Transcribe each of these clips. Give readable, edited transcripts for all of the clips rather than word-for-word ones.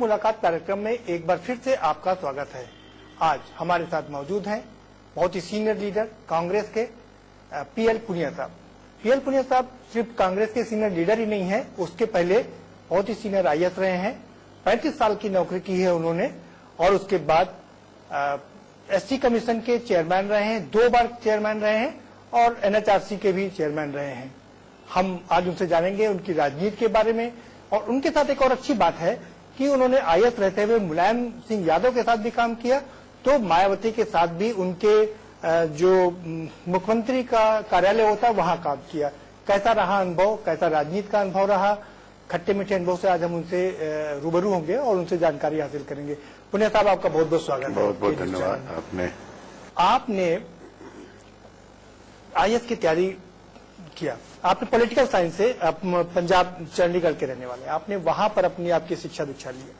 मुलाकात कार्यक्रम में एक बार फिर से आपका स्वागत है। आज हमारे साथ मौजूद हैं बहुत ही सीनियर लीडर कांग्रेस के पीएल पुनिया साहब। पीएल पुनिया साहब सिर्फ कांग्रेस के सीनियर लीडर ही नहीं है, उसके पहले बहुत ही सीनियर आईएएस रहे हैं। 35 साल की नौकरी की है उन्होंने और उसके बाद एससी कमीशन के चेयरमैन रहे हैं, 2 बार चेयरमैन रहे हैं और एनएचआरसी के भी चेयरमैन रहे हैं। हम आज उनसे जानेंगे उनकी राजनीति के बारे में। और उनके साथ एक और अच्छी बात है कि उन्होंने आईएएस रहते हुए मुलायम सिंह यादव के साथ भी काम किया, तो मायावती के साथ भी उनके जो मुख्यमंत्री का कार्यालय होता है वहां काम किया। कैसा रहा अनुभव, कैसा राजनीति का अनुभव रहा, खट्टे मीठे अनुभव से आज हम उनसे रूबरू होंगे और उनसे जानकारी हासिल करेंगे। पुनिया साहब, आपका बहुत बहुत स्वागत है। बहुत बहुत धन्यवाद। आपने आईएएस की तैयारी किया, आपने पॉलिटिकल साइंस से, पंजाब चंडीगढ़ के रहने वाले, आपने वहां पर अपनी आपकी शिक्षा दीक्षा लिया।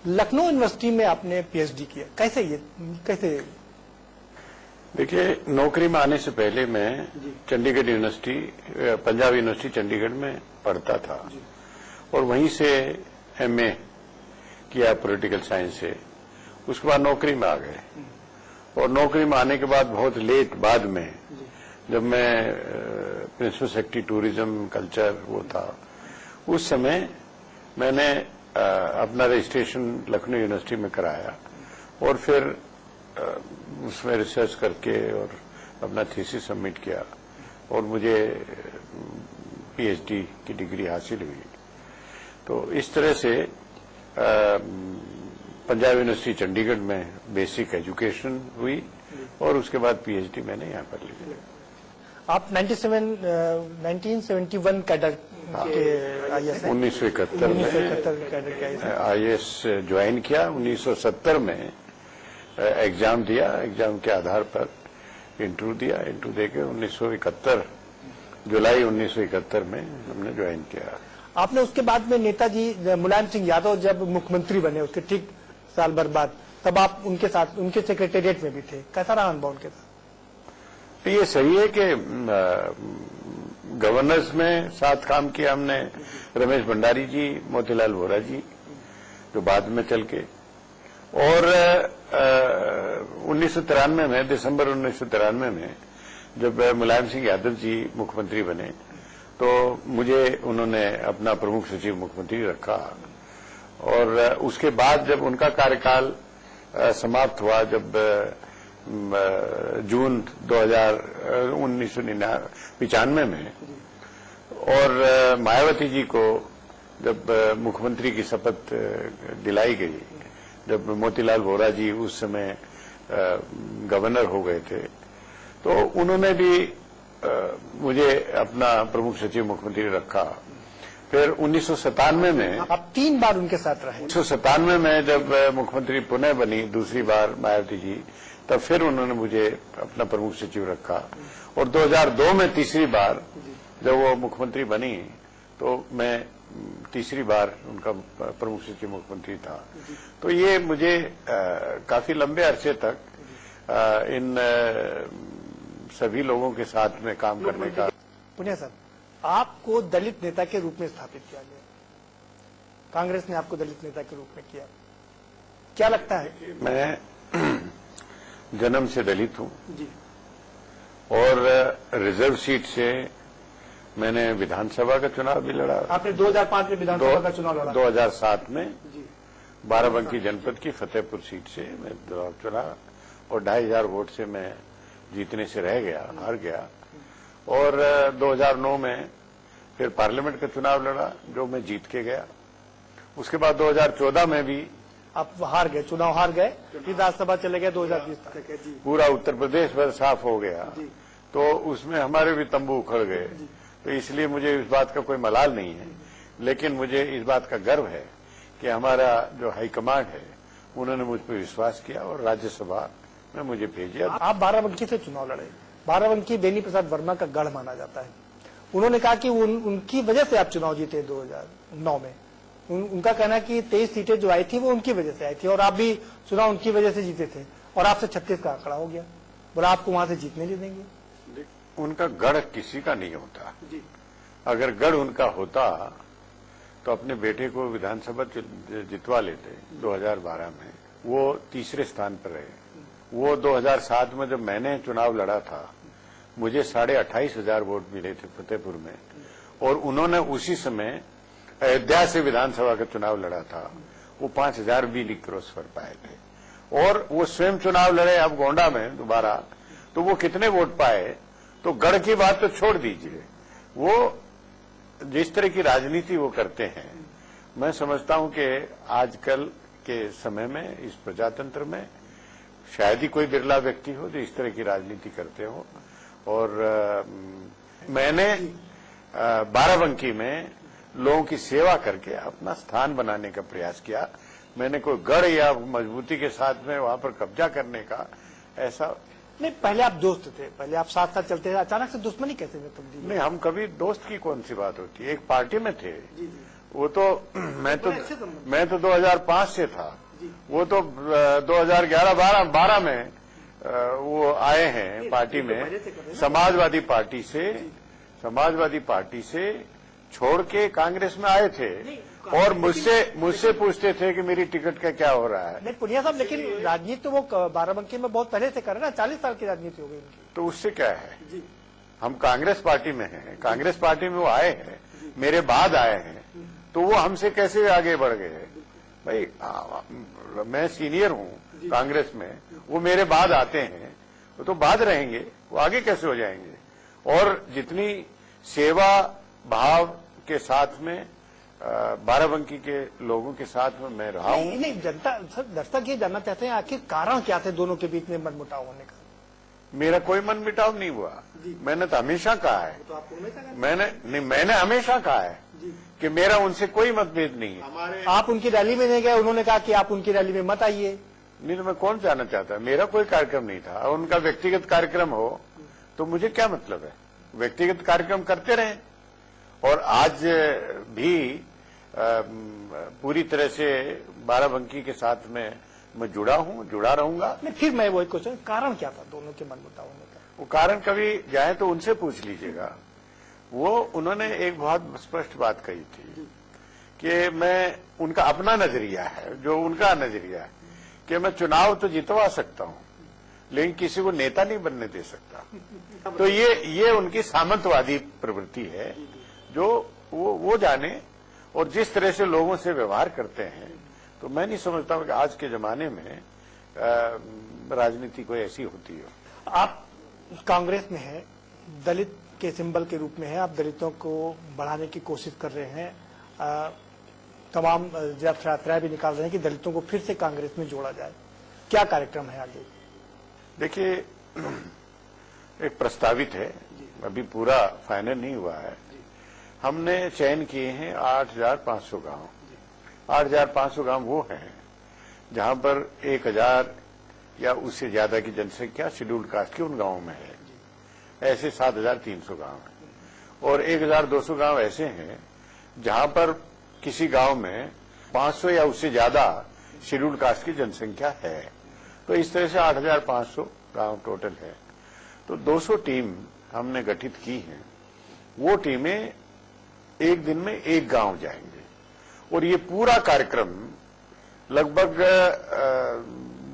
लखनऊ यूनिवर्सिटी में आपने पीएचडी किया, कैसे? देखिए, नौकरी में आने से पहले मैं चंडीगढ़ यूनिवर्सिटी, पंजाब यूनिवर्सिटी चंडीगढ़ में पढ़ता था और वहीं से एमए किया पॉलिटिकल साइंस से। उसके बाद नौकरी में आ गए और नौकरी में आने के बाद बहुत लेट बाद में, जब मैं प्रिंसिपल सेक्रेटरी टूरिज्म कल्चर वो था, उस समय मैंने अपना रजिस्ट्रेशन लखनऊ यूनिवर्सिटी में कराया और फिर उसमें रिसर्च करके और अपना थीसिस सबमिट किया और मुझे पीएचडी की डिग्री हासिल हुई। तो इस तरह से पंजाब यूनिवर्सिटी चंडीगढ़ में बेसिक एजुकेशन हुई और उसके बाद पीएचडी मैंने यहाँ पर ली। आप 1971 कैडर के आईएएस हैं। 1971 में आईएएस ज्वाइन किया। 1970 में एग्जाम दिया, एग्जाम के आधार पर इंटरव्यू दिया, इंटरव्यू देकर 1971 जुलाई 1971 में हमने ज्वाइन किया। आपने उसके बाद में नेताजी मुलायम सिंह यादव जब मुख्यमंत्री बने उसके ठीक साल भर बाद, तब आप उनके साथ उनके सेक्रेटेरिएट में भी थे। कैसा रहा अनुभव उनके साथ? ये सही है कि गवर्नर्स में साथ काम किया हमने, रमेश भंडारी जी, मोतीलाल वोरा जी, जो बाद में चल के, और 1993 में, दिसंबर 1993 में जब मुलायम सिंह यादव जी मुख्यमंत्री बने तो मुझे उन्होंने अपना प्रमुख सचिव मुख्यमंत्री रखा और उसके बाद जब उनका कार्यकाल समाप्त हुआ, जब जून 1995 में, और मायावती जी को जब मुख्यमंत्री की शपथ दिलाई गई, जब मोतीलाल वोरा जी उस समय गवर्नर हो गए थे, तो उन्होंने भी मुझे अपना प्रमुख सचिव मुख्यमंत्री रखा। फिर 1997 में, आप 3 बार उनके साथ रहे। 1997 में जब मुख्यमंत्री पुनः बनी दूसरी बार मायावती जी, तब फिर उन्होंने मुझे अपना प्रमुख सचिव रखा और 2002 में तीसरी बार जब वो मुख्यमंत्री बनी तो मैं तीसरी बार उनका प्रमुख सचिव मुख्यमंत्री था। तो ये मुझे काफी लंबे अरसे तक इन सभी लोगों के साथ में काम करने का। पुनिया साहब, आपको दलित नेता के रूप में स्थापित किया गया, कांग्रेस ने आपको दलित नेता के रूप में किया, क्या लगता है? मैं जन्म से दलित हूं जी, और रिजर्व सीट से मैंने विधानसभा का चुनाव भी लड़ा। आपने 2005 में विधानसभा का चुनाव लड़ा। 2007 में जी, बाराबंकी जनपद की फतेहपुर सीट से मैं चुना और 2500 वोट से मैं जीतने से रह गया, हार गया। और 2009 में फिर पार्लियामेंट का चुनाव लड़ा जो मैं जीत के गया। उसके बाद 2014 में भी आप हार गए, चुनाव हार गए, फिर राज्यसभा चले गए 2020 तक। पूरा उत्तर प्रदेश भर साफ हो गया, तो उसमें हमारे भी तंबू उखड़ गए। तो इसलिए मुझे इस बात का कोई मलाल नहीं है, लेकिन मुझे इस बात का गर्व है कि हमारा जो हाईकमांड है उन्होंने मुझ पर विश्वास किया और राज्यसभा में मुझे भेजा। आप बाराबंकी से चुनाव लड़े। बाराबंकी बेनी प्रसाद वर्मा का गढ़ माना जाता है। उन्होंने कहा कि उनकी वजह से आप चुनाव जीते 2009 में। उनका कहना कि 23 सीटें जो आई थी वो उनकी वजह से आई थी और आप भी चुनाव उनकी वजह से जीते थे और आपसे 36 का आंकड़ा हो गया। बोला आपको वहां से जीतने नहीं देंगे। उनका गढ़ किसी का नहीं होता। अगर गढ़ उनका होता तो अपने बेटे को विधानसभा जितवा लेते 2012 में, वो तीसरे स्थान पर रहे। वो 2007 में जब मैंने चुनाव लड़ा था, मुझे 28,500 वोट मिले थे फतेहपुर में, और उन्होंने उसी समय अयोध्या से विधानसभा का चुनाव लड़ा था, वो 5,000 भी नहीं क्रॉस कर पाए थे। और वो स्वयं चुनाव लड़े अब गोंडा में दोबारा, तो वो कितने वोट पाए? तो गढ़ की बात तो छोड़ दीजिए, वो जिस तरह की राजनीति वो करते हैं, मैं समझता हूं कि आजकल के समय में इस प्रजातंत्र में शायद ही कोई बिरला व्यक्ति हो जो इस तरह की राजनीति करते हो। और मैंने बाराबंकी में लोगों की सेवा करके अपना स्थान बनाने का प्रयास किया। मैंने कोई गढ़ या मजबूती के साथ में वहां पर कब्जा करने का ऐसा नहीं। पहले आप दोस्त थे, पहले आप साथ साथ चलते थे, अचानक से दुश्मनी कैसे में तब्दील? नहीं, हम कभी दोस्त की कौन सी बात होती है, एक पार्टी में थे। वो तो मैं तो 2005 से था, वो तो 2011-12 में वो आए हैं पार्टी में, समाजवादी पार्टी से छोड़ के कांग्रेस में आए थे, और मुझसे पूछते थे कि मेरी टिकट का क्या हो रहा है। नहीं पुनिया साहब, लेकिन राजनीति तो वो बाराबंकी में बहुत पहले से कर रहे हैं ना, 40 साल की राजनीति हो गई उनकी। तो उससे क्या है, हम कांग्रेस पार्टी में हैं, कांग्रेस पार्टी में वो आए हैं, मेरे बाद आए हैं, तो वो हमसे कैसे आगे बढ़ गए? भाई मैं सीनियर हूं कांग्रेस में, वो मेरे बाद आते हैं, वो तो बाद रहेंगे, वो आगे कैसे हो जाएंगे? और जितनी सेवा भाव के साथ में बाराबंकी के लोगों के साथ में मैं रहा हूं। नहीं, जनता दर्शक ये जानना चाहते हैं आखिर कारण क्या थे दोनों के बीच में मनमुटाव होने का? मेरा कोई मनमुटाव नहीं हुआ, मैंने तो हमेशा कहा है, तो आपको हमेशा मैंने हमेशा कहा है कि मेरा उनसे कोई मतभेद नहीं है। आप उनकी रैली में नहीं गए, उन्होंने कहा कि आप उनकी रैली में मत आइए। नहीं तो मैं कौन जाना चाहता, मेरा कोई कार्यक्रम नहीं था। उनका व्यक्तिगत कार्यक्रम हो तो मुझे क्या मतलब है, व्यक्तिगत कार्यक्रम करते रहे। और आज भी पूरी तरह से बाराबंकी के साथ में मैं जुड़ा हूं, जुड़ा रहूंगा। नहीं, फिर मैं वही क्वेश्चन, कारण क्या था दोनों के मनमुटाव होने का? वो कारण कभी जाए तो उनसे पूछ लीजिएगा। वो उन्होंने एक बहुत स्पष्ट बात कही थी कि मैं, उनका अपना नजरिया है, जो उनका नजरिया है कि मैं चुनाव तो जितवा सकता हूं लेकिन किसी को नेता नहीं बनने दे सकता। तो ये उनकी सामंतवादी प्रवृत्ति है, जो वो जाने। और जिस तरह से लोगों से व्यवहार करते हैं, तो मैं नहीं समझता हूं कि आज के जमाने में राजनीति कोई ऐसी होती हो। आप कांग्रेस में हैं, दलित के सिंबल के रूप में है, आप दलितों को बढ़ाने की कोशिश कर रहे हैं, तमाम यात्रा भी निकाल रहे हैं कि दलितों को फिर से कांग्रेस में जोड़ा जाए। क्या कार्यक्रम है आगे? देखिए, एक प्रस्तावित है, अभी पूरा फाइनल नहीं हुआ है। हमने चयन किए हैं 8,500 गांव। 8,500 गांव वो हैं जहां पर 1,000 या उससे ज्यादा की जनसंख्या शेड्यूल्ड कास्ट की उन गांवों में है। ऐसे 7,300 गांव हैं, और 1,200 गांव ऐसे हैं जहां पर किसी गांव में 500 या उससे ज्यादा शेड्यूल्ड कास्ट की जनसंख्या है। तो इस तरह से 8,500 गांव टोटल है। तो 200 टीम हमने गठित की हैं। वो टीमें एक दिन में एक गांव जाएंगे, और ये पूरा कार्यक्रम लगभग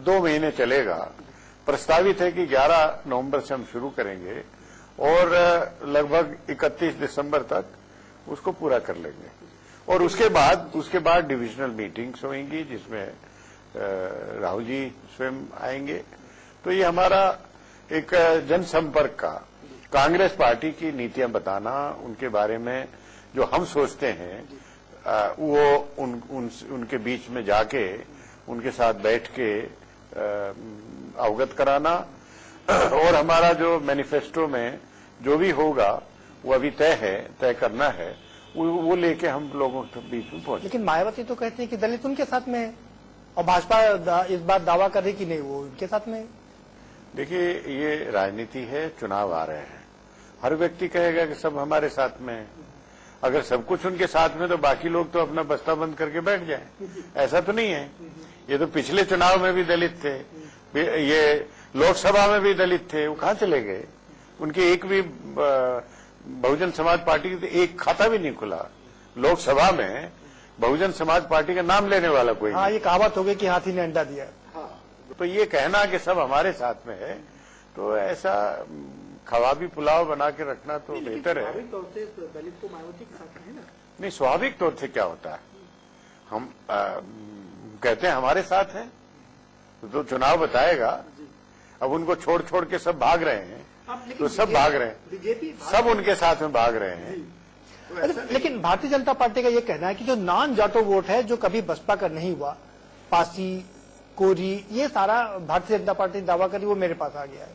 2 महीने चलेगा। प्रस्तावित है कि 11 नवंबर से हम शुरू करेंगे और लगभग 31 दिसंबर तक उसको पूरा कर लेंगे। और उसके बाद डिविजनल मीटिंग्स होंगी जिसमें राहुल जी स्वयं आएंगे। तो ये हमारा एक जनसंपर्क का, कांग्रेस पार्टी की नीतियां बताना, उनके बारे में जो हम सोचते हैं वो उनके बीच में जाके उनके साथ बैठ के अवगत कराना। और हमारा जो मैनिफेस्टो में जो भी होगा वो अभी तय करना है, वो लेके हम लोगों के बीच में पहुंचे। लेकिन मायावती तो कहते हैं कि दलित उनके साथ में है, और भाजपा इस बात दावा कर रही कि नहीं वो उनके साथ में है। देखिए, ये राजनीति है, चुनाव आ रहे हैं, हर व्यक्ति कहेगा कि सब हमारे साथ में है। अगर सब कुछ उनके साथ में, तो बाकी लोग तो अपना बस्ता बंद करके बैठ जाएं। ऐसा तो नहीं है। ये तो पिछले चुनाव में भी दलित थे, ये लोकसभा में भी दलित थे, वो कहां चले गए? उनके एक भी बहुजन समाज पार्टी की एक खाता भी नहीं खुला। लोकसभा में बहुजन समाज पार्टी का नाम लेने वाला कोई हाँ, ये कहावत हो गई कि हाथी ने अंडा दिया। नहीं। तो ये कहना कि सब हमारे साथ में है, तो ऐसा खवाबी पुलाव बना के रखना तो बेहतर है। स्वाभाविक तौर से दलित को मायावती के साथ है ना। नहीं, स्वाभाविक तौर से क्या होता है, हम कहते हैं हमारे साथ है, तो चुनाव बताएगा। अब उनको छोड़ छोड़ के सब भाग रहे हैं, तो सब भाग रहे हैं, बीजेपी सब उनके साथ में भाग रहे हैं। लेकिन भारतीय जनता पार्टी का ये कहना है कि जो नॉन जाटो वोट है, जो कभी बसपा का नहीं हुआ, पासी, कोरी, ये सारा भारतीय जनता पार्टी दावा करी, वो मेरे पास आ गया है।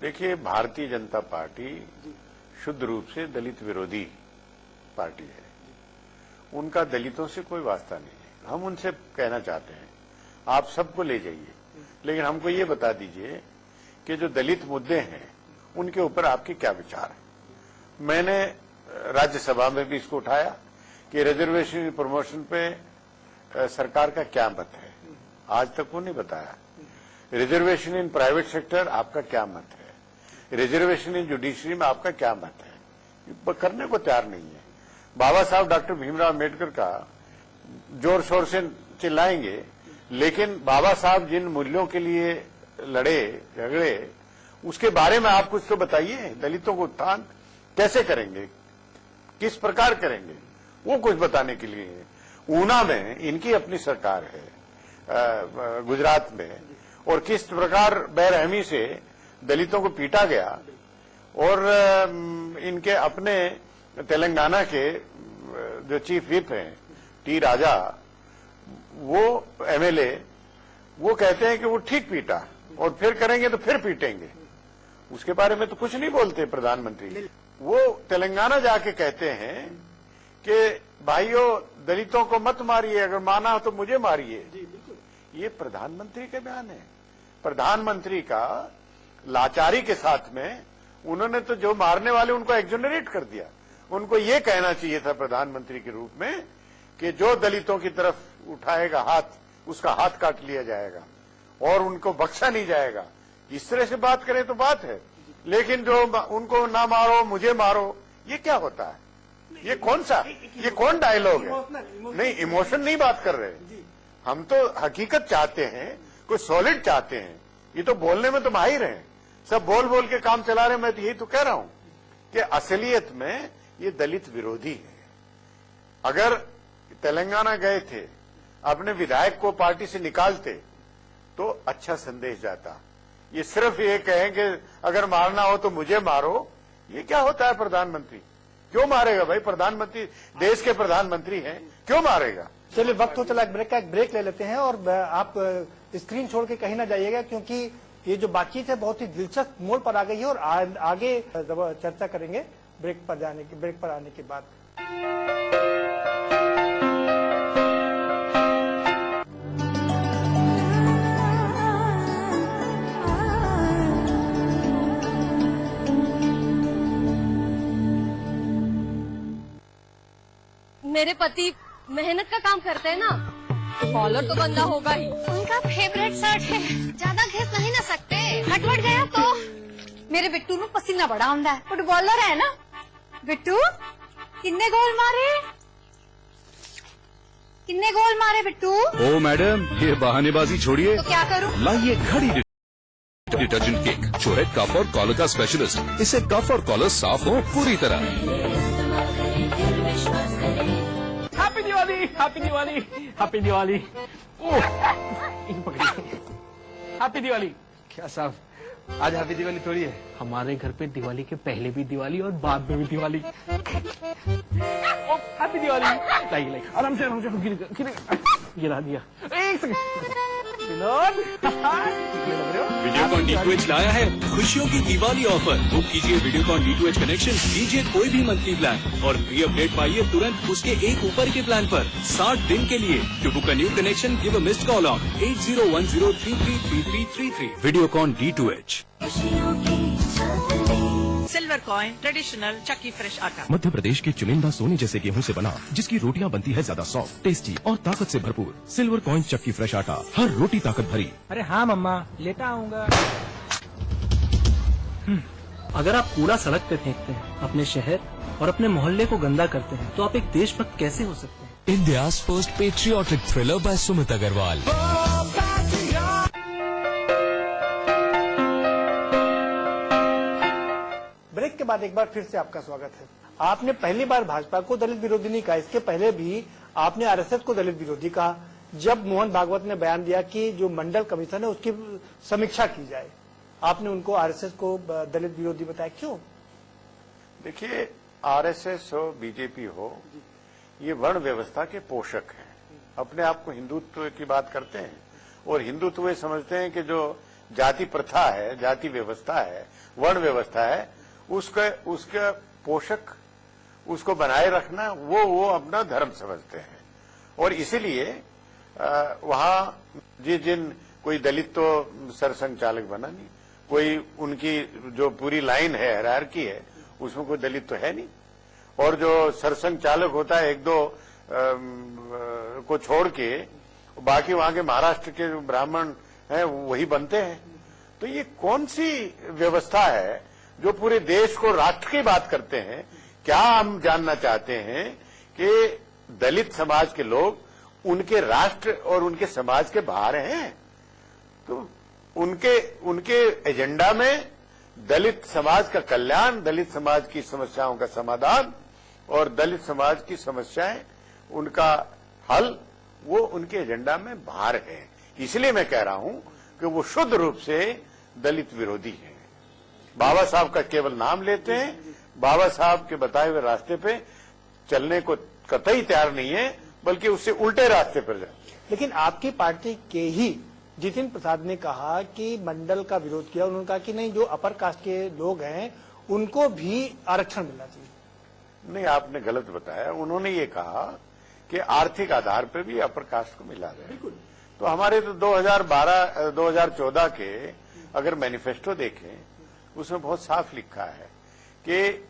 देखिए, भारतीय जनता पार्टी शुद्ध रूप से दलित विरोधी पार्टी है। उनका दलितों से कोई वास्ता नहीं है। हम उनसे कहना चाहते हैं, आप सबको ले जाइए, लेकिन हमको ये बता दीजिए कि जो दलित मुद्दे हैं उनके ऊपर आपके क्या विचार है। मैंने राज्यसभा में भी इसको उठाया कि रिजर्वेशन प्रमोशन पे सरकार का क्या मत है, आज तक वो नहीं बताया। रिजर्वेशन इन प्राइवेट सेक्टर आपका क्या मत है, रिजर्वेशन इन जुडिशरी में आपका क्या मत है, करने को तैयार नहीं है। बाबा साहब डॉक्टर भीमराव अम्बेडकर का जोर शोर से चिल्लाएंगे, लेकिन बाबा साहब जिन मूल्यों के लिए लड़े झगड़े, उसके बारे में आप कुछ तो बताइए। दलितों को उत्थान कैसे करेंगे, किस प्रकार करेंगे, वो कुछ बताने के लिए है। ऊना में इनकी अपनी सरकार है, गुजरात में, और किस प्रकार बेरहमी से दलितों को पीटा गया, और इनके अपने तेलंगाना के जो चीफ व्हिप हैं टी राजा, वो एमएलए, वो कहते हैं कि वो ठीक पीटा और फिर करेंगे तो फिर पीटेंगे। उसके बारे में तो कुछ नहीं बोलते प्रधानमंत्री। वो तेलंगाना जाके कहते हैं कि भाइयों दलितों को मत मारिए, अगर माना हो तो मुझे मारिए। ये प्रधानमंत्री के बयान है। प्रधानमंत्री का लाचारी के साथ में उन्होंने तो जो मारने वाले उनको एक्सोनरेट कर दिया। उनको ये कहना चाहिए था प्रधानमंत्री के रूप में कि जो दलितों की तरफ उठाएगा हाथ, उसका हाथ काट लिया जाएगा और उनको बख्शा नहीं जाएगा। इस तरह से बात करें तो बात है, लेकिन जो उनको ना मारो मुझे मारो, ये क्या होता है? ये कौन सा, ये कौन डायलॉग है? नहीं, इमोशन नहीं बात कर रहे, हम तो हकीकत चाहते हैं, कोई सॉलिड चाहते हैं। ये तो बोलने में तो माहिर हैं, सब बोल बोल के काम चला रहे। मैं तो यही तो कह रहा हूं कि असलियत में ये दलित विरोधी है। अगर तेलंगाना गए थे, अपने विधायक को पार्टी से निकालते तो अच्छा संदेश जाता। ये सिर्फ ये कहें कि अगर मारना हो तो मुझे मारो, ये क्या होता है? प्रधानमंत्री क्यों मारेगा भाई? प्रधानमंत्री देश के प्रधानमंत्री हैं, क्यों मारेगा? चलिए, वक्त हो चला ब्रेक का, एक ब्रेक ले लेते हैं। और आप स्क्रीन छोड़ के कहीं ना जाइएगा, क्योंकि ये जो बातचीत है बहुत ही दिलचस्प मोड़ पर आ गई है और आगे चर्चा करेंगे ब्रेक पर आने के बाद। मेरे पति मेहनत का काम करते हैं ना, कॉलर तो गंदा होगा ही। उनका फेवरेट शर्ट है, ज्यादा घिस नहीं ना सकते, हटवट गया तो। मेरे बिट्टू नु पसीना बड़ा आंदा है, फुटबॉलर है ना। बिट्टू किन्ने गोल मारे? किन्ने गोल मारे बिट्टू? ओ मैडम, ये बहानेबाजी छोड़िए। तो क्या करूं? लाइए घड़ी डिटर्जेंट किंग, जो है कफ और कॉलर का स्पेशलिस्ट। इससे कफ और कॉलर साफ हो पूरी तरह। Happy Diwali, happy Diwali, happy Diwali. Oh, happy Diwali. क्या साहब, आज हैप्पी दिवाली थोड़ी है? हमारे घर पे दिवाली के पहले भी दिवाली और बाद में भी दिवाली। हैप्पी दिवाली। लाइए आराम से गिरा दिया। एक सेकंड, वीडियोकॉन D2H लाया है खुशियों की दिवाली ऑफर। बुक कीजिए वीडियोकॉन D2H कनेक्शन, कीजिए कोई भी मंथली प्लान और फ्री अपडेट पाइए तुरंत उसके एक ऊपर के प्लान पर 60 दिन के लिए। To book a new connection, give a missed call on 8010333333। Videocon D2H। Silver coin, traditional chakki fresh atta. Madhya प्रदेश के चुनिंदा सोने जैसे गेहूं से बना, जिसकी रोटियां बनती है ज्यादा सॉफ्ट, टेस्टी और ताकत से भरपूर। सिल्वर कॉइन चक्की फ्रेश आटा, हर रोटी ताकत भरी। अरे हाँ मम्मा, लेता आऊंगा। अगर आप कूड़ा सड़क पे फेंकते हैं, अपने शहर और अपने मोहल्ले को गंदा करते हैं, तो आप एक देशभक्त कैसे हो सकते हैं? India's first patriotic thriller by Sumit Agarwal. Break के बाद एक बार फिर से आपका स्वागत है। आपने पहली बार भाजपा को दलित विरोधी नहीं कहा, इसके पहले भी आपने आरएसएस को दलित विरोधी कहा। जब मोहन भागवत ने बयान दिया कि जो मंडल कमीशन है उसकी समीक्षा की जाए, आपने उनको आरएसएस को दलित विरोधी बताया, क्यों? देखिए, आरएसएस हो, बीजेपी हो, ये वर्ण व्यवस्था के पोषक हैं। अपने आप को हिंदुत्व की बात करते हैं और हिंदुत्व ये समझते हैं कि जो जाति प्रथा है, जाति व्यवस्था है, वर्ण व्यवस्था है, उसका पोषक, उसको बनाए रखना, वो अपना धर्म समझते हैं। और इसीलिए वहां जिन कोई दलित तो सरसंघ चालक बना नहीं, कोई उनकी जो पूरी लाइन है, हायरार्की है, उसमें कोई दलित तो है नहीं। और जो सरसंघ चालक होता है, एक दो को छोड़ के बाकी वहां के महाराष्ट्र के जो ब्राह्मण हैं वही बनते हैं। तो ये कौन सी व्यवस्था है जो पूरे देश को, राष्ट्र की बात करते हैं? क्या हम जानना चाहते हैं कि दलित समाज के लोग उनके राष्ट्र और उनके समाज के बाहर हैं? तो उनके एजेंडा में दलित समाज का कल्याण, दलित समाज की समस्याओं का समाधान और दलित समाज की समस्याएं, उनका हल, वो उनके एजेंडा में बाहर है। इसलिए मैं कह रहा हूं कि वो शुद्ध रूप से दलित विरोधी हैं। बाबा साहब का केवल नाम लेते हैं, बाबा साहब के बताए हुए रास्ते पे चलने को कतई तैयार नहीं है, बल्कि उससे उल्टे रास्ते पर जाते हैं। लेकिन आपकी पार्टी के ही जितिन प्रसाद ने कहा कि मंडल का विरोध किया। उन्होंने कहा कि नहीं, जो अपर कास्ट के लोग हैं उनको भी आरक्षण मिलना चाहिए। नहीं, आपने गलत बताया। उन्होंने ये कहा कि आर्थिक आधार पर भी अपर कास्ट को मिला रहे। बिल्कुल। तो हमारे तो 2014 के अगर मैनिफेस्टो देखें, उसमें बहुत साफ लिखा है कि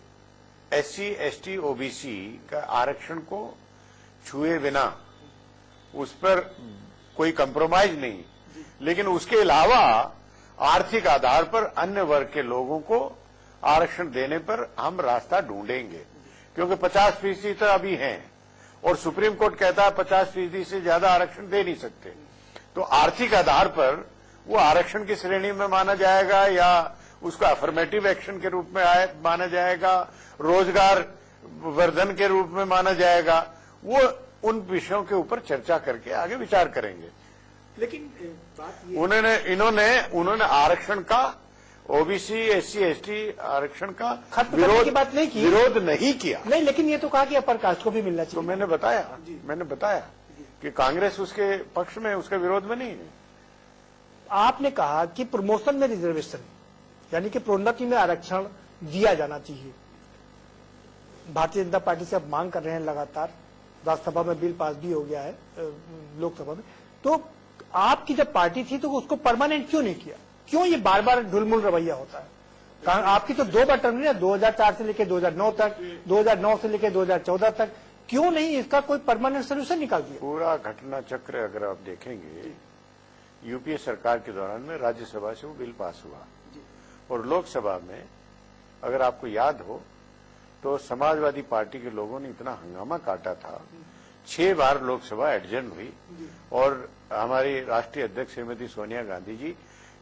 SC, ST, OBC का आरक्षण को छुए बिना, उस पर कोई कंप्रोमाइज नहीं, लेकिन उसके अलावा आर्थिक आधार पर अन्य वर्ग के लोगों को आरक्षण देने पर हम रास्ता ढूंढेंगे, क्योंकि 50% तो अभी हैं और सुप्रीम कोर्ट कहता है 50% से ज्यादा आरक्षण दे नहीं सकते। तो आर्थिक आधार पर वो आरक्षण की श्रेणी में माना जाएगा या उसको अफर्मेटिव एक्शन के रूप में माना जाएगा, रोजगार वर्धन के रूप में माना जाएगा, वो उन विषयों के ऊपर चर्चा करके आगे विचार करेंगे। लेकिन बात ये उन्होंने आरक्षण का, OBC, SC, ST आरक्षण का खत्म करने की बात नहीं की, विरोध नहीं किया। नहीं, लेकिन ये तो कहा कि अपर कास्ट को भी मिलना चाहिए। तो मैंने बताया कि कांग्रेस उसके पक्ष में, उसके विरोध में नहीं है। आपने कहा कि प्रमोशन में रिजर्वेशन, यानी कि प्रोन्नति में आरक्षण दिया जाना चाहिए। भारतीय जनता पार्टी से अब मांग कर रहे हैं लगातार। राज्यसभा में बिल पास भी हो गया है, लोकसभा में। तो आपकी जब पार्टी थी तो उसको परमानेंट क्यों नहीं किया? क्यों ये बार बार ढुलमुल रवैया होता है? आपकी तो 2 बार टर्म है, 2004 से लेकर 2009 तक, 2009 से लेकर 2014 तक। क्यों नहीं इसका कोई परमानेंट सोल्यूशन निकाल दिया? पूरा घटना चक्र अगर आप देखेंगे, यूपीए सरकार के दौरान में राज्यसभा से वो बिल पास हुआ और लोकसभा में, अगर आपको याद हो तो समाजवादी पार्टी के लोगों ने इतना हंगामा काटा था, 6 बार लोकसभा एडजर्न हुई और हमारी राष्ट्रीय अध्यक्ष श्रीमती सोनिया गांधी जी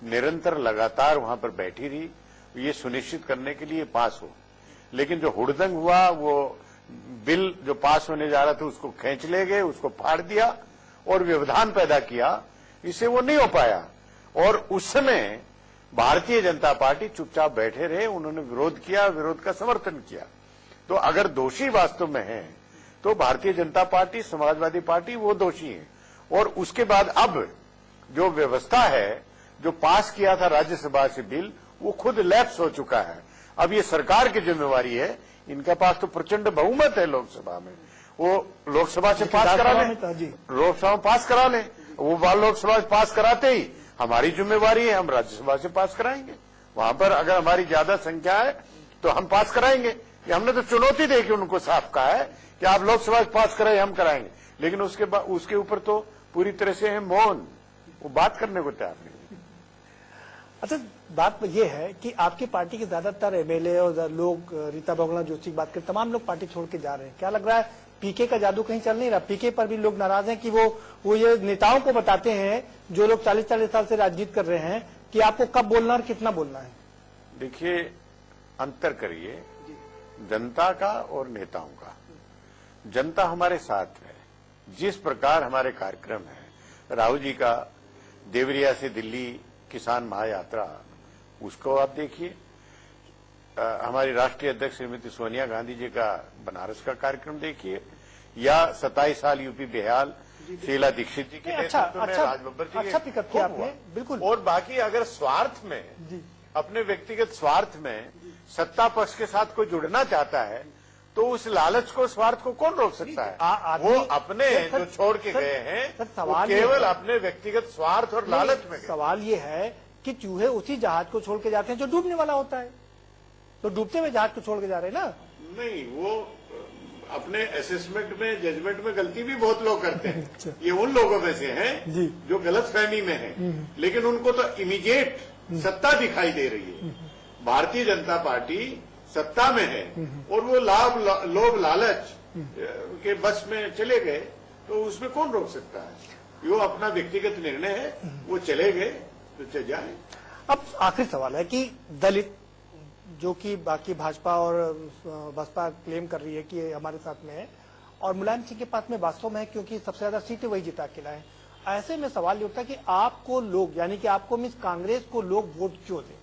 निरंतर लगातार वहां पर बैठी रही, ये सुनिश्चित करने के लिए पास हो। लेकिन जो हुड़दंग हुआ, वो बिल जो पास होने जा रहा था उसको खींच ले गए, उसको फाड़ दिया और व्यवधान पैदा किया, इससे वो नहीं हो पाया। और उस समय भारतीय जनता पार्टी चुपचाप बैठे रहे, उन्होंने विरोध किया, विरोध का समर्थन किया। तो अगर दोषी वास्तव में है तो भारतीय जनता पार्टी, समाजवादी पार्टी वो दोषी है। और उसके बाद अब जो व्यवस्था है, जो पास किया था राज्यसभा से बिल, वो खुद लैप्स हो चुका है। अब ये सरकार की जिम्मेवारी है, इनके पास तो प्रचंड बहुमत है लोकसभा में, वो लोकसभा से पास करा ले, लोकसभा में पास करा ले, वो लोकसभा से पास कराते ही हमारी जिम्मेवारी है, हम राज्यसभा से पास कराएंगे। वहां पर अगर हमारी ज्यादा संख्या है तो हम पास कराएंगे। हमने तो चुनौती दे के उनको साफ कहा है कि आप लोकसभा से पास कराए, हम कराएंगे। लेकिन उसके ऊपर तो पूरी तरह से है मौन, वो बात करने को तैयार नहीं। अच्छा, बात ये है कि आपकी पार्टी के ज्यादातर एमएलए और लोग, रीता बहुगुणा जोशी की बात करें, तमाम लोग पार्टी छोड़ के जा रहे हैं। क्या लग रहा है पीके का जादू कहीं चल नहीं रहा? पीके पर भी लोग नाराज हैं कि वो ये नेताओं को बताते हैं जो लोग 40-40 साल से राजनीति कर रहे हैं कि आपको कब बोलना और कितना बोलना है। देखिए, अंतर करिए जनता का और नेताओं का। जनता हमारे साथ है। जिस प्रकार हमारे कार्यक्रम है, राहुल जी का देवरिया से दिल्ली किसान महायात्रा, उसको आप देखिए। हमारी राष्ट्रीय अध्यक्ष श्रीमती सोनिया गांधी जी का बनारस का कार्यक्रम देखिए, या 27 साल यूपी बेहाल शीला दीक्षित जी के नेतृत्व में राज बब्बर जी अच्छा पिकअप किया आपने, बिल्कुल। और बाकी अगर स्वार्थ में, अपने व्यक्तिगत स्वार्थ में सत्ता पक्ष के साथ कोई जुड़ना चाहता है तो उस लालच को, स्वार्थ को कौन रोक सकता है? वो अपने जो छोड़ के गए हैं वो केवल अपने व्यक्तिगत स्वार्थ और लालच में। सवाल ये है कि चूहे उसी जहाज को छोड़ के जाते हैं जो डूबने वाला होता है, तो डूबते हुए जहाज को छोड़ के जा रहे हैं ना। नहीं, वो अपने असेसमेंट में, जजमेंट में गलती भी बहुत लोग करते हैं। ये उन लोगों में से हैं जो गलतफहमी में हैं, लेकिन उनको तो इमीडिएट सत्ता दिखाई दे रही है। भारतीय जनता पार्टी सत्ता में है और वो लोभ लालच के बस में चले गए, तो उसमें कौन रोक सकता है? वो अपना व्यक्तिगत निर्णय है, वो चले गए तो चले जाए। अब आखिरी सवाल है कि दलित, जो कि बाकी भाजपा और बसपा क्लेम कर रही है कि ये हमारे साथ में है, और मुलायम सिंह के पास में वास्तव में है क्योंकि सबसे ज्यादा सीटें वही जिता के लाए। ऐसे में सवाल ये उठता है कि आपको लोग, यानी कि आपको मीन्स कांग्रेस को लोग वोट क्यों दें?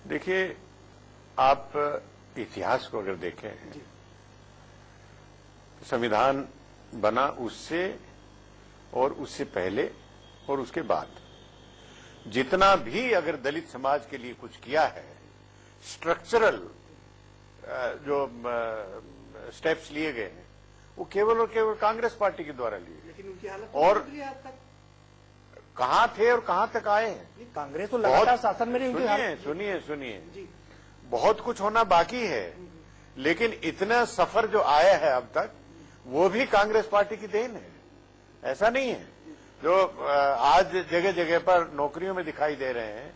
देखिए, आप इतिहास को अगर देखें, संविधान बना उससे और उससे पहले और उसके बाद जितना भी अगर दलित समाज के लिए कुछ किया है, स्ट्रक्चरल जो स्टेप्स लिए गए हैं, वो केवल और केवल कांग्रेस पार्टी के द्वारा लिए गए। लेकिन उनकी हालत और कहां थे और कहां तक आए हैं? कांग्रेस तो लगातार शासन में रही। सुनिए, बहुत कुछ होना बाकी है, लेकिन इतना सफर जो आया है अब तक, वो भी कांग्रेस पार्टी की देन है। ऐसा नहीं है जो आज जगह जगह पर नौकरियों में दिखाई दे रहे हैं,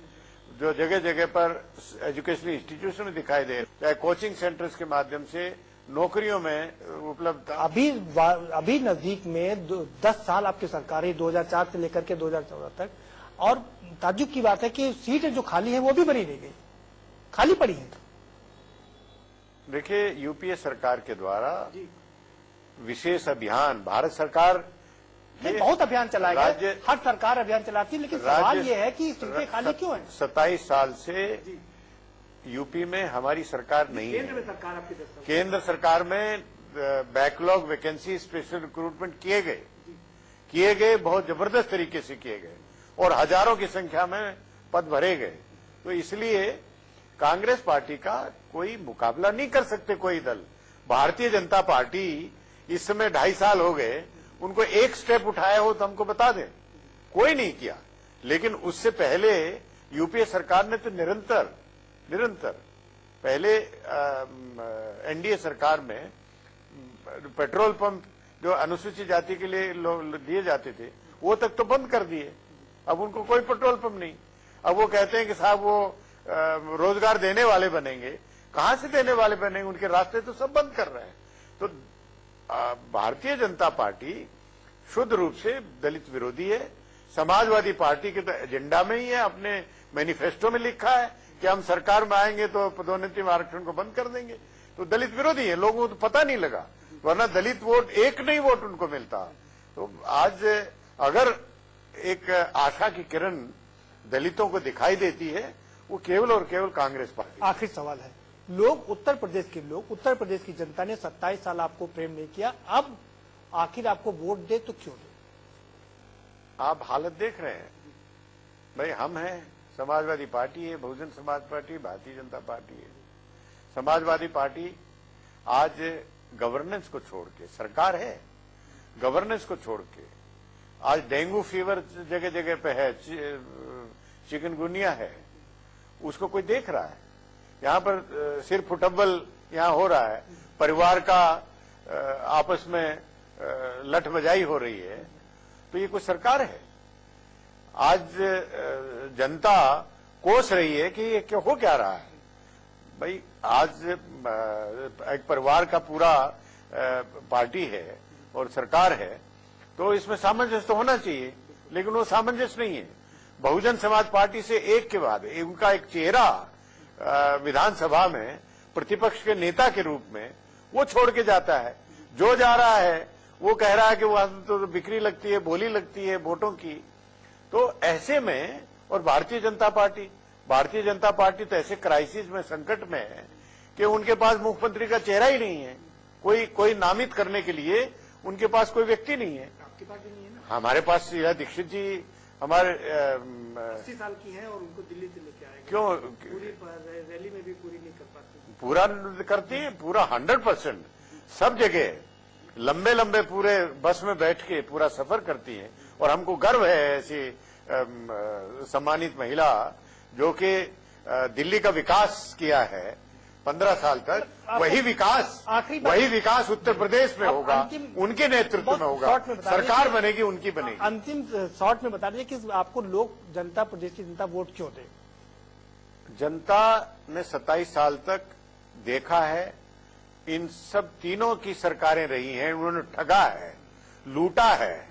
जो जगह जगह पर एजुकेशनल इंस्टीट्यूशन में दिखाई दे रहे हैं, चाहे कोचिंग सेंटर्स के माध्यम से नौकरियों में उपलब्ध। अभी नजदीक में 10 साल आपकी सरकार है, 2004 से लेकर के 2014 तक, और ताज्जुब की बात है कि सीटें जो खाली है वो भी भरी नहीं गई, खाली पड़ी है। देखिए, यूपीए सरकार के द्वारा विशेष अभियान, भारत सरकार बहुत अभियान चलाया गया, हर सरकार अभियान चलाती है, लेकिन सवाल ये है कि सीटें खाली क्यों है? 27 साल से यूपी में हमारी सरकार नहीं है। केंद्र सरकार में बैकलॉग वैकेंसी, स्पेशल रिक्रूटमेंट किए गए, बहुत जबरदस्त तरीके से किए गए, और हजारों की संख्या में पद भरे गए। तो इसलिए कांग्रेस पार्टी का कोई मुकाबला नहीं कर सकते कोई दल। भारतीय जनता पार्टी इस समय 2.5 साल हो गए, उनको एक स्टेप उठाया हो तो हमको बता दें, कोई नहीं किया। लेकिन उससे पहले यूपीए सरकार ने तो निरंतर पहले एनडीए सरकार में पेट्रोल पंप जो अनुसूचित जाति के लिए दिए जाते थे, वो तक तो बंद कर दिए। अब उनको कोई पेट्रोल पंप नहीं। अब वो कहते हैं कि साहब वो रोजगार देने वाले बनेंगे। कहां से देने वाले बनेंगे? उनके रास्ते तो सब बंद कर रहे हैं। तो भारतीय जनता पार्टी शुद्ध रूप से दलित विरोधी है। समाजवादी पार्टी के तो एजेंडा में ही है, अपने मैनिफेस्टो में लिखा है कि हम सरकार में आएंगे तो पदोन्नति में आरक्षण को बंद कर देंगे। तो दलित विरोधी है, लोगों को तो पता नहीं लगा, वरना दलित वोट एक नहीं वोट उनको मिलता। तो आज अगर एक आशा की किरण दलितों को दिखाई देती है, वो केवल और केवल कांग्रेस पार्टी। आखिरी सवाल है, लोग उत्तर प्रदेश की जनता ने 27 साल आपको प्रेम नहीं किया, अब आखिर आपको वोट दे तो क्यों दे? आप हालत देख रहे हैं भाई, हम हैं, समाजवादी पार्टी है, बहुजन समाज पार्टी, भारतीय जनता पार्टी है। समाजवादी पार्टी आज गवर्नेंस को छोड़ के, सरकार है, गवर्नेंस को छोड़ के आज डेंगू फीवर जगह जगह पे है, चिकनगुनिया है, उसको कोई देख रहा है? यहाँ पर सिर फुटबल यहाँ हो रहा है, परिवार का आपस में लठ बजाई हो रही है, तो ये कोई सरकार है? आज जनता कोस रही है कि ये क्यों हो क्या रहा है। भाई आज एक परिवार का पूरा पार्टी है और सरकार है, तो इसमें सामंजस्य तो होना चाहिए, लेकिन वो सामंजस्य नहीं है। बहुजन समाज पार्टी से एक के बाद उनका एक चेहरा विधानसभा में प्रतिपक्ष के नेता के रूप में वो छोड़ के जाता है। जो जा रहा है वो कह रहा है कि वो तो बिक्री लगती है, बोली लगती है वोटों की। तो ऐसे में, और भारतीय जनता पार्टी तो ऐसे क्राइसिस में, संकट में है कि उनके पास मुख्यमंत्री का चेहरा ही नहीं है। कोई नामित करने के लिए उनके पास कोई व्यक्ति नहीं है। आपके पास भी नहीं है ना? हमारे पास शीला दीक्षित जी हमारे 80 साल की हैं और उनको दिल्ली से लेके आए। क्यों पूरी रैली में भी पूरी नहीं कर पाती? पूरा करती है, पूरा 100% सब जगह लंबे लंबे पूरे बस में बैठ के पूरा सफर करती हैं। और हमको गर्व है ऐसी सम्मानित महिला जो कि दिल्ली का विकास किया है 15 साल तक। वही विकास उत्तर प्रदेश में होगा, उनके नेतृत्व में होगा, सरकार बनेगी, उनकी बनेगी। अंतिम शॉर्ट में बता दीजिए कि आपको लोग जनता, प्रदेश की जनता वोट क्यों दे? जनता ने 27 साल तक देखा है, इन सब तीनों की सरकारें रही हैं, उन्होंने ठगा है, लूटा है,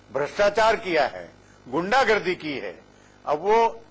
भ्रष्टाचार किया है, गुंडागर्दी की है। अब वो